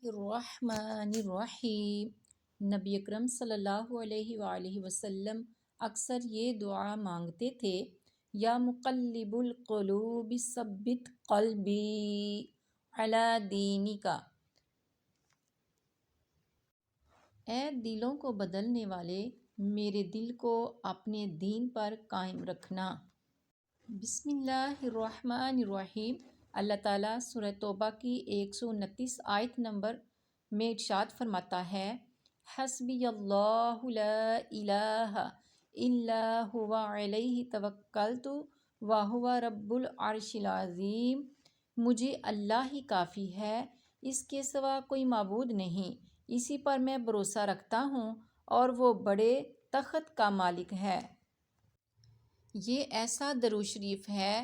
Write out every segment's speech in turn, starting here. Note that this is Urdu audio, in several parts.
الرحمن الرحیم۔ نبی اکرم صلی اللہ علیہ وآلہ وسلم اکثر یہ دعا مانگتے تھے، یا مقلب القلوب ثبت قلبی علی دینک، اے دلوں کو بدلنے والے میرے دل کو اپنے دین پر قائم رکھنا۔ بسم اللہ الرحمن الرحیم۔ اللہ تعالیٰ سورہ توبہ کی 129 آیت نمبر میں ارشاد فرماتا ہے، حسبی اللہ لا الہ الا هو علیہ توکلت وہو رب العرش العظیم۔ مجھے اللہ ہی کافی ہے، اس کے سوا کوئی معبود نہیں، اسی پر میں بھروسہ رکھتا ہوں اور وہ بڑے تخت کا مالک ہے۔ یہ ایسا درود شریف ہے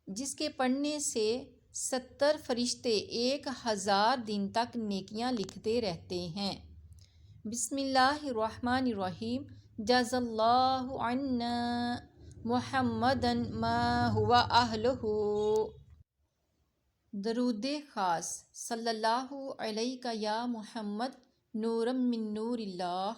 جس کے پڑھنے سے 70 فرشتے 1000 دن تک نیکیاں لکھتے رہتے ہیں۔ بسم اللہ الرحمن الرحیم۔ جزا اللہ عنا محمدا ما هو اہلہ۔ درود خاص۔ صلی اللہ علیہ یا محمد نورم من نور اللہ۔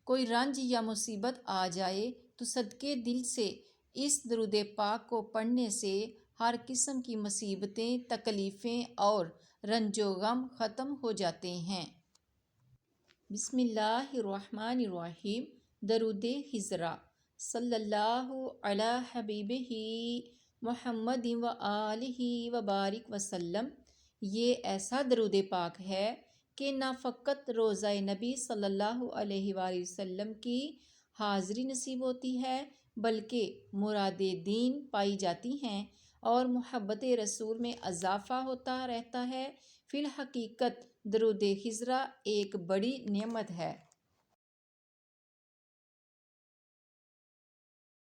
کوئی رنج یا مصیبت آ جائے تو صدقے دل سے اس درود پاک کو پڑھنے سے ہر قسم کی مصیبتیں، تکلیفیں اور رنج و غم ختم ہو جاتے ہیں۔ بسم اللہ الرحمن الرحیم۔ درود ہجرا۔ صلی اللہ علی حبیبہ محمد و آلہ وبارک وسلم۔ یہ ایسا درود پاک ہے کہ نہ فقط روضہ نبی صلی اللہ علیہ وآلہ وسلم کی حاضری نصیب ہوتی ہے بلکہ مراد دین پائی جاتی ہیں اور محبت رسول میں اضافہ ہوتا رہتا ہے۔ فی الحقیقت درود ہجرا ایک بڑی نعمت ہے۔